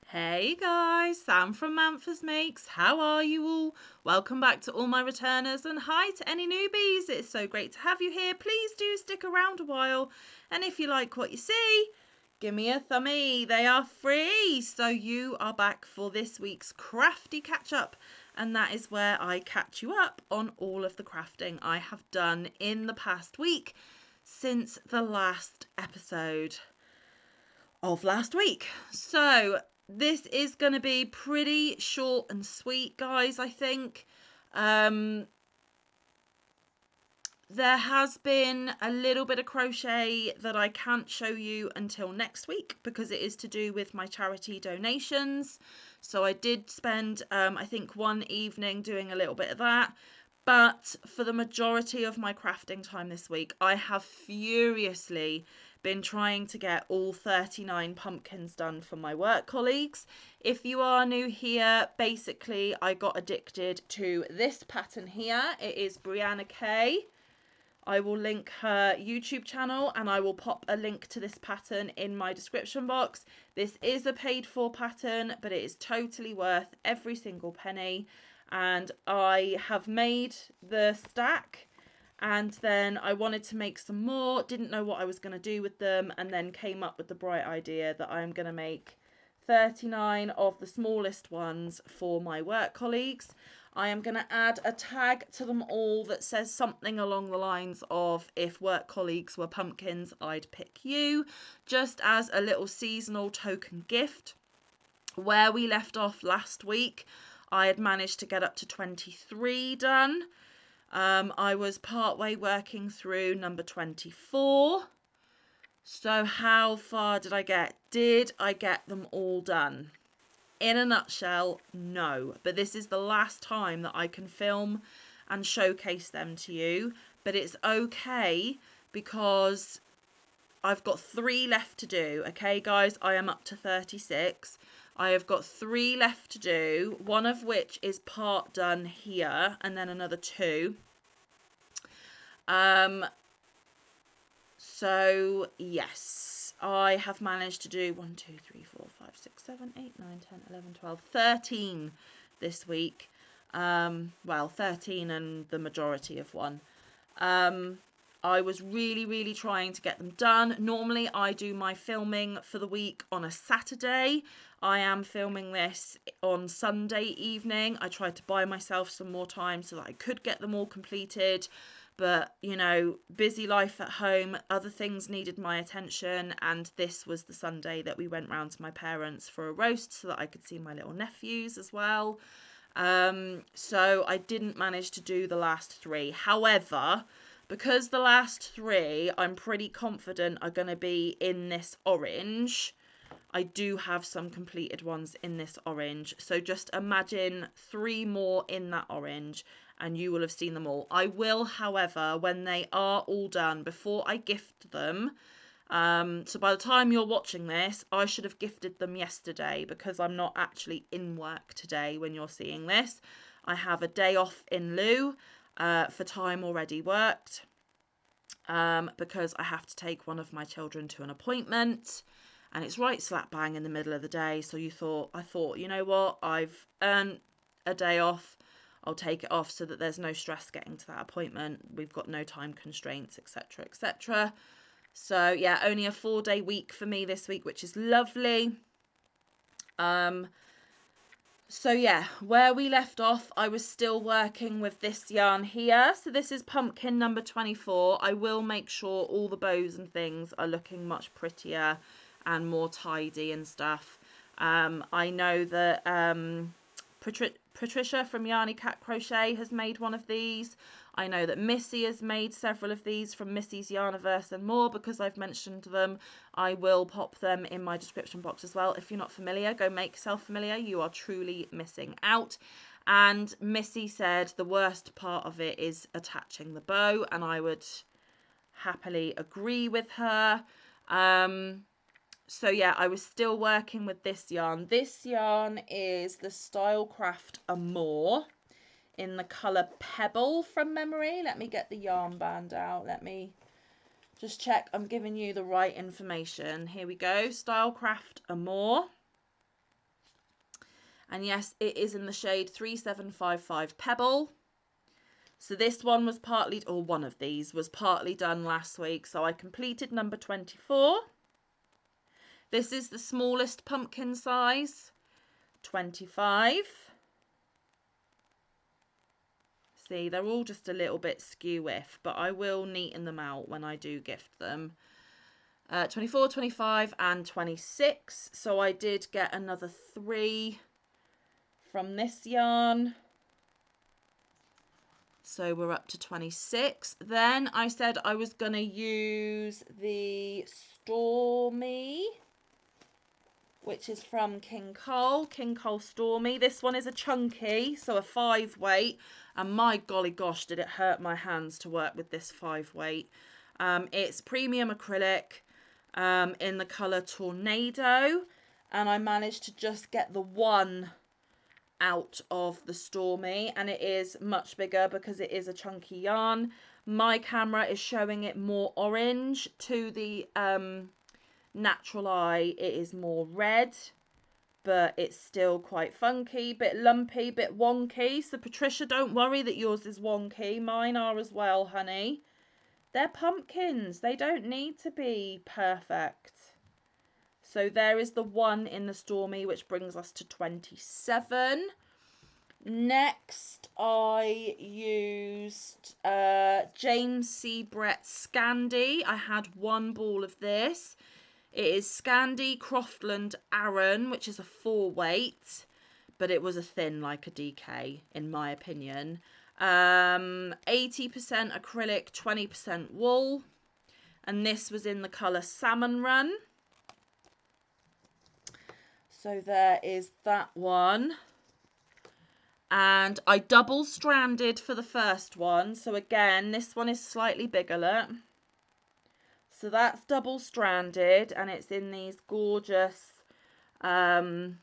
Hey guys, Sam from Manfa's Makes. How are you all? Welcome back to all my returners and hi to any newbies. It's so great to have you here. Please do stick around a while. And if you like what you see, give me a thumbie. They are free. So you are back for this week's Crafty Catch Up. And that is where I catch you up on all of the crafting I have done in the past week since the last episode of last week. So this is going to be pretty short and sweet, guys, I think. There has been a little bit of crochet that I can't show you until next week because it is to do with my charity donations. So I did spend, I think, one evening doing a little bit of that. But for the majority of my crafting time this week, I have furiously been trying to get all 39 pumpkins done for my work colleagues. If you are new here, basically I got addicted to this pattern here. It is Brianna Kay. I will link her YouTube channel and I will pop a link to this pattern in my description box. This is a paid for pattern, but it is totally worth every single penny. And I have made the stack and then I wanted to make some more, didn't know what I was going to do with them, and then came up with the bright idea that I'm going to make 39 of the smallest ones for my work colleagues. I am going to add a tag to them all that says something along the lines of, if work colleagues were pumpkins, I'd pick you, just as a little seasonal token gift. Where we left off last week, I had managed to get up to 23 done. I was partway working through number 24. So how far did I get? Did I get them all done? In a nutshell, no. But this is the last time that I can film and showcase them to you. But it's okay because I've got 3 left to do. Okay, guys, I am up to 36. I have got 3 left to do, one of which is part done here, and then another 2. So yes, I have managed to do 1, 2, 3, 4, 5, 6, 7, 8, 9, 10, 11, 12, 13 this week. Well, 13 and the majority of one. I was really trying to get them done. Normally I do my filming for the week on a Saturday. I am filming this on Sunday evening. I tried to buy myself some more time so that I could get them all completed. But, you know, busy life at home, other things needed my attention. And this was the Sunday that we went round to my parents for a roast so that I could see my little nephews as well. So I didn't manage to do the last 3. However, because the last 3 I'm pretty confident are going to be in this orange, I do have some completed ones in this orange. So just imagine 3 more in that orange and you will have seen them all. I will, however, when they are all done, before I gift them, so by the time you're watching this, I should have gifted them yesterday because I'm not actually in work today when you're seeing this. I have a day off in lieu for time already worked because I have to take one of my children to an appointment and it's right slap bang in the middle of the day. So I thought, you know what, I've earned a day off. I'll take it off so that there's no stress getting to that appointment. We've got no time constraints, etc., etc. So yeah, only a 4-day week for me this week, which is lovely. So yeah, where we left off, I was still working with this yarn here. So this is pumpkin number 24. I will make sure all the bows and things are looking much prettier and more tidy and stuff. I know that Patricia from Yarny Cat Crochet has made one of these. I know that Missy has made several of these from Missy's Yarniverse and more because I've mentioned them. I will pop them in my description box as well. If you're not familiar, go make yourself familiar. You are truly missing out. And Missy said the worst part of it is attaching the bow, and I would happily agree with her. So yeah, I was still working with this yarn. This yarn is the Stylecraft Amour in the colour Pebble from memory. Let me get the yarn band out. Let me just check I'm giving you the right information. Here we go. Stylecraft Amour. And yes, it is in the shade 3755 Pebble. So this one was partly, or one of these was partly done last week. So I completed number 24. This is the smallest pumpkin size, 25. See, they're all just a little bit skew-iff, but I will neaten them out when I do gift them. 24, 25 and 26. So I did get another 3 from this yarn. So we're up to 26. Then I said I was going to use the Stormy, which is from King Cole Stormy. This one is a chunky, so a 5 weight. And my golly gosh, did it hurt my hands to work with this 5 weight. It's premium acrylic in the colour Tornado. And I managed to just get the one out of the Stormy, and it is much bigger because it is a chunky yarn. My camera is showing it more orange. To the natural eye it is more red, but it's still quite funky, bit lumpy, bit wonky. So Patricia, don't worry that yours is wonky, mine are as well, honey. They're pumpkins, they don't need to be perfect. So there is the one in the Stormy, which brings us to 27. Next, I used James C. Brett Scandi. I had one ball of this. It is Scandi Croftland Aran, which is a 4 weight, but it was a thin like a DK, in my opinion. 80% acrylic, 20% wool. And this was in the colour Salmon Run. So there is that one. And I double stranded for the first one. So again, this one is slightly bigger, look. So that's double stranded, and it's in these gorgeous dusty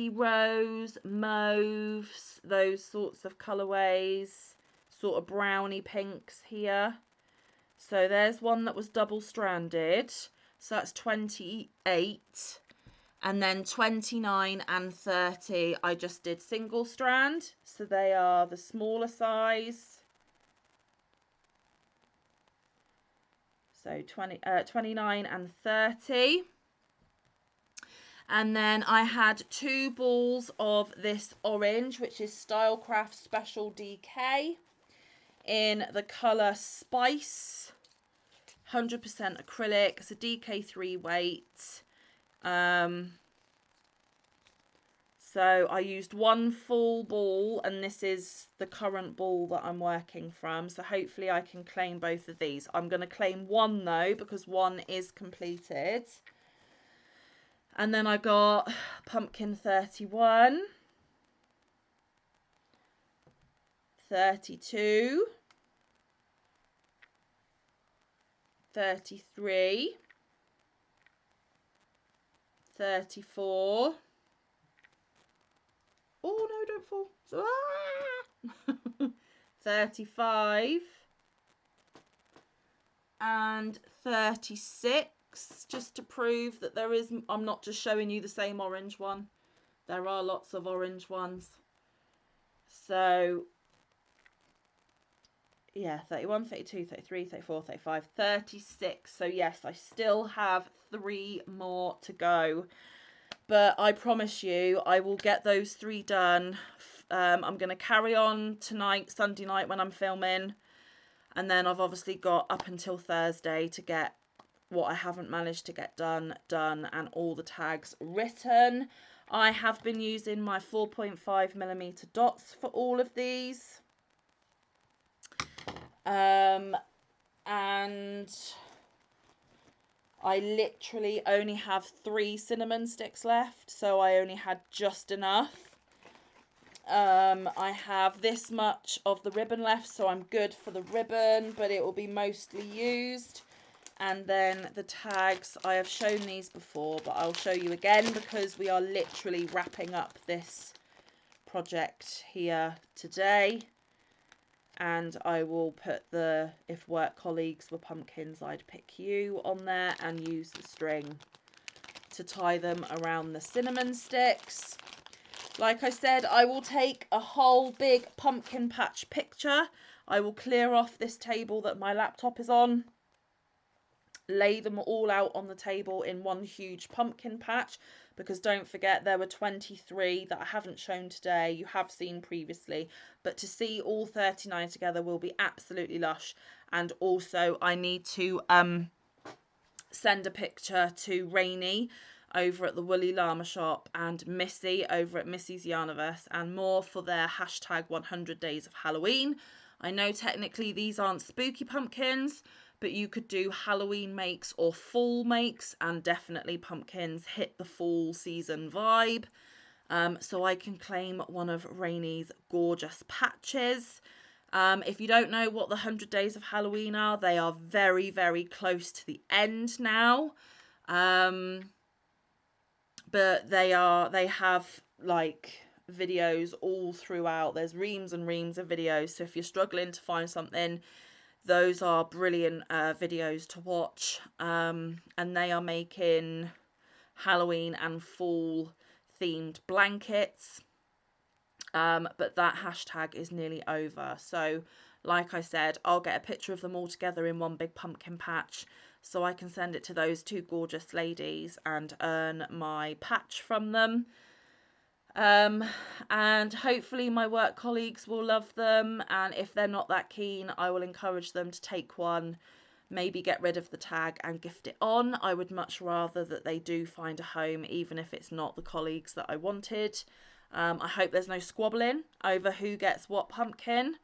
rose, mauves, those sorts of colourways, sort of browny pinks here. So there's one that was double stranded. So that's 28. And then 29 and 30, I just did single strand. So they are the smaller size. So 29 and 30. And then I had 2 balls of this orange, which is Stylecraft Special DK in the colour Spice. 100% acrylic. It's a DK3 weight. So I used 1 full ball, and this is the current ball that I'm working from. So hopefully I can claim both of these. I'm going to claim 1 though, because 1 is completed. And then I got Pumpkin 31, 32, 33, 34. Oh no, don't fall. Ah! 35 and 36, just to prove that there is, I'm not just showing you the same orange one. There are lots of orange ones. So yeah, 31, 32, 33, 34, 35, 36. So yes, I still have 3 more to go. But I promise you, I will get those 3 done. I'm going to carry on tonight, Sunday night, when I'm filming. And then I've obviously got up until Thursday to get what I haven't managed to get done, and all the tags written. I have been using my 4.5mm dots for all of these. And I literally only have 3 cinnamon sticks left, so I only had just enough. I have this much of the ribbon left, so I'm good for the ribbon, but it will be mostly used. And then the tags, I have shown these before, but I'll show you again because we are literally wrapping up this project here today. And I will put the, if work colleagues were pumpkins, I'd pick you on there and use the string to tie them around the cinnamon sticks. Like I said, I will take a whole big pumpkin patch picture. I will clear off this table that my laptop is on, lay them all out on the table in one huge pumpkin patch, because don't forget there were 23 that I haven't shown today. You have seen previously, but to see all 39 together will be absolutely lush. And also I need to send a picture to Rainy over at the Woolly Llama shop and Missy over at Missy's Yarniverse and more for their hashtag 100 days of Halloween. I know technically these aren't spooky pumpkins, but you could do Halloween makes or fall makes, and definitely pumpkins hit the fall season vibe. So I can claim one of Rainy's gorgeous patches. If you don't know what the 100 days of Halloween are, they are very, very close to the end now. But they have like videos all throughout. There's reams and reams of videos. So if you're struggling to find something, those are brilliant videos to watch. And they are making Halloween and fall themed blankets. But that hashtag is nearly over. So like I said, I'll get a picture of them all together in one big pumpkin patch so I can send it to those two gorgeous ladies and earn my patch from them. And hopefully my work colleagues will love them, and if they're not that keen, I will encourage them to take one, maybe get rid of the tag and gift it on. I would much rather that they do find a home, even if it's not the colleagues that I wanted. I hope there's no squabbling over who gets what pumpkin.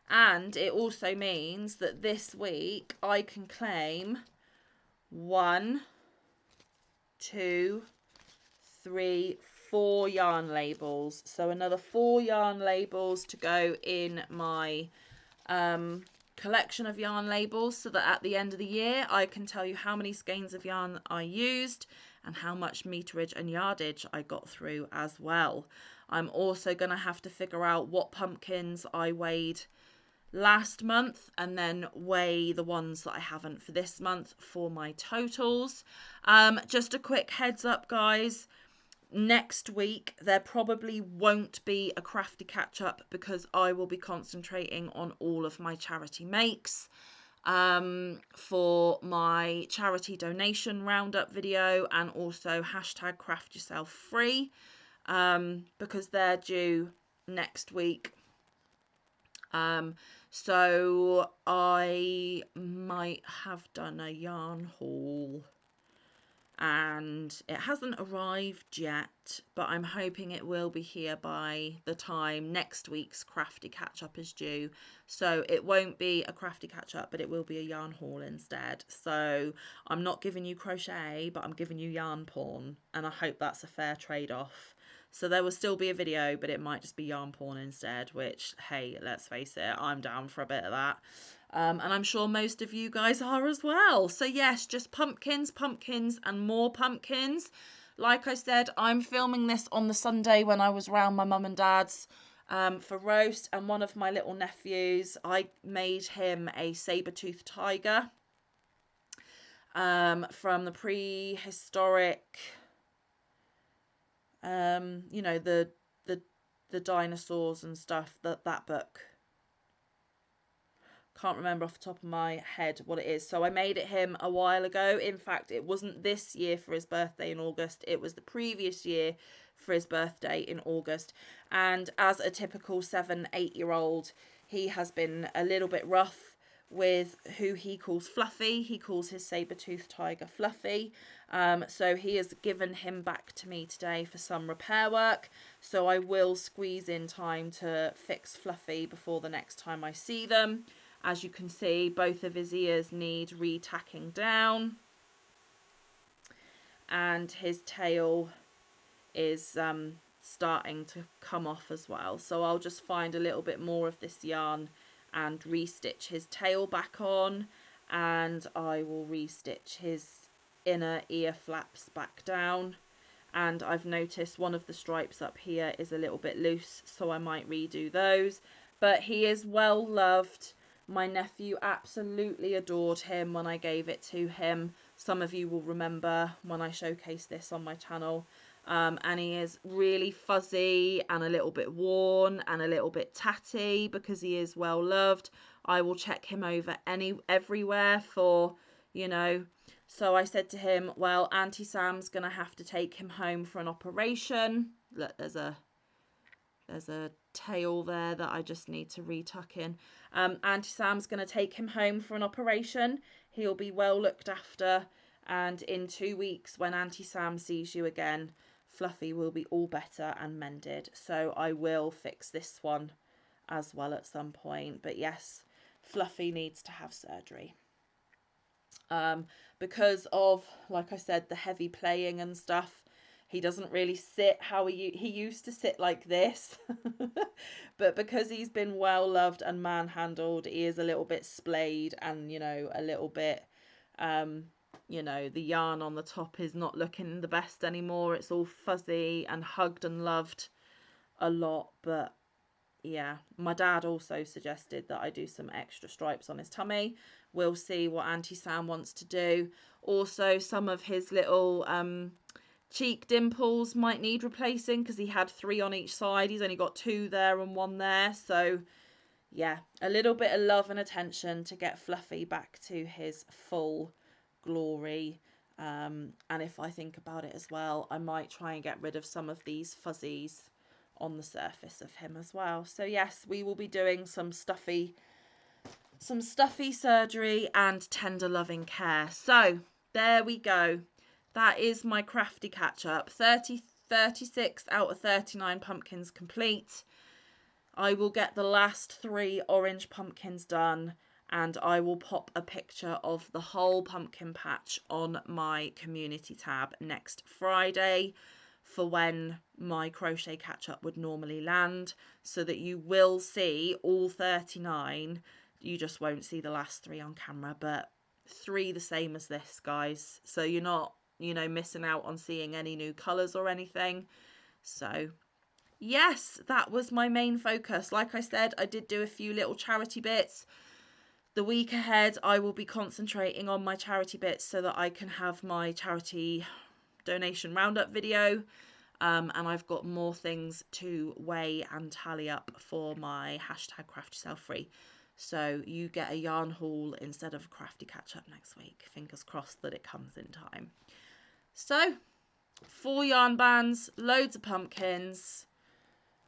And it also means that this week I can claim 1, 2, 3, 4 yarn labels. So another 4 yarn labels to go in my collection of yarn labels, so that at the end of the year I can tell you how many skeins of yarn I used and how much meterage and yardage I got through as well. I'm also going to have to figure out what pumpkins I weighed last month and then weigh the ones that I haven't for this month for my totals. Just a quick heads up, guys. Next week there probably won't be a crafty catch up because I will be concentrating on all of my charity makes for my charity donation roundup video, and also hashtag craft yourself free, because they're due next week. So I might have done a yarn haul and it hasn't arrived yet, but I'm hoping it will be here by the time next week's crafty catch up is due. So it won't be a crafty catch up, but it will be a yarn haul instead. So I'm not giving you crochet, but I'm giving you yarn porn, and I hope that's a fair trade-off. So there will still be a video, but it might just be yarn porn instead, which, hey, let's face it, I'm down for a bit of that. And I'm sure most of you guys are as well. So yes, just pumpkins, pumpkins, and more pumpkins. Like I said, I'm filming this on the Sunday when I was round my mum and dad's for roast, and one of my little nephews, I made him a saber-toothed tiger from the prehistoric, you know, the dinosaurs and stuff, that book. Can't remember off the top of my head what it is. So I made it him a while ago. In fact, it wasn't this year for his birthday in August. It was the previous year for his birthday in August. And as a typical 7-8-year-old, he has been a little bit rough with who he calls Fluffy. He calls his saber-toothed tiger Fluffy. So he has given him back to me today for some repair work. So I will squeeze in time to fix Fluffy before the next time I see them. As you can see, both of his ears need retacking down, and his tail is starting to come off as well. So I'll just find a little bit more of this yarn and restitch his tail back on, and I will restitch his inner ear flaps back down. And I've noticed one of the stripes up here is a little bit loose, so I might redo those. But he is well loved. My nephew absolutely adored him when I gave it to him. Some of you will remember when I showcased this on my channel. And he is really fuzzy and a little bit worn and a little bit tatty because he is well loved. I will check him over everywhere for, you know. So I said to him, well, Auntie Sam's going to have to take him home for an operation. Look, there's a tail there that I just need to retuck in. Auntie Sam's going to take him home for an operation. He'll be well looked after. And in 2 weeks, when Auntie Sam sees you again, Fluffy will be all better and mended. So I will fix this one as well at some point. But yes, Fluffy needs to have surgery. Because of, like I said, the heavy playing and stuff. He doesn't really sit how he used to sit like this. But because he's been well loved and manhandled, he is a little bit splayed and, you know, a little bit, you know, the yarn on the top is not looking the best anymore. It's all fuzzy and hugged and loved a lot. But yeah, my dad also suggested that I do some extra stripes on his tummy. We'll see what Auntie Sam wants to do. Also, some of his little cheek dimples might need replacing because he had 3 on each side. He's only got 2 there and 1 there. So yeah, a little bit of love and attention to get Fluffy back to his full glory. And if I think about it as well, I might try and get rid of some of these fuzzies on the surface of him as well. So yes, we will be doing some stuffy surgery and tender loving care. So there we go. That is my crafty catch up. 36 out of 39 pumpkins complete. I will get the last 3 orange pumpkins done, and I will pop a picture of the whole pumpkin patch on my community tab next Friday for when my crochet catch up would normally land, so that you will see all 39. You just won't see the last 3 on camera, but 3 the same as this, guys. So you're not, you know, missing out on seeing any new colours or anything. So yes, that was my main focus. Like I said, I did do a few little charity bits. The week ahead, I will be concentrating on my charity bits so that I can have my charity donation roundup video. And I've got more things to weigh and tally up for my hashtag Craft Yourself Free. So you get a yarn haul instead of a crafty catch up next week. Fingers crossed that it comes in time. So 4 yarn bands, loads of pumpkins,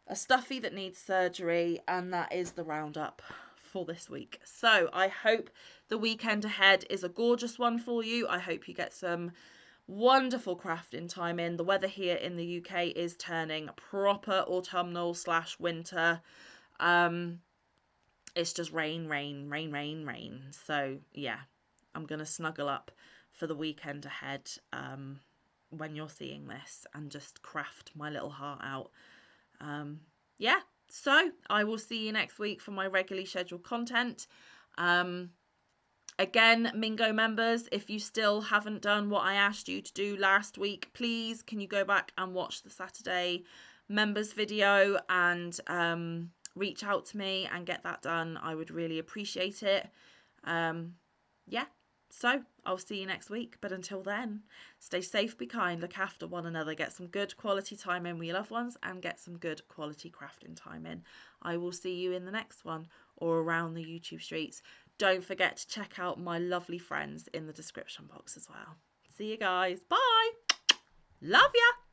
a stuffy that needs surgery, and that is the roundup for this week. So I hope the weekend ahead is a gorgeous one for you. I hope you get some wonderful crafting time in. The weather here in the UK is turning proper autumnal / winter. It's just rain. So yeah, I'm gonna snuggle up for the weekend ahead when you're seeing this and just craft my little heart out. Yeah, so I will see you next week for my regularly scheduled content. Again, Mingo members, if you still haven't done what I asked you to do last week, please can you go back and watch the Saturday members video and reach out to me and get that done. I would really appreciate it. Yeah, so I'll see you next week. But until then, stay safe, be kind, look after one another, get some good quality time in with your loved ones, and get some good quality crafting time in. I will see you in the next one or around the YouTube streets. Don't forget to check out my lovely friends in the description box as well. See you guys. Bye. Love ya.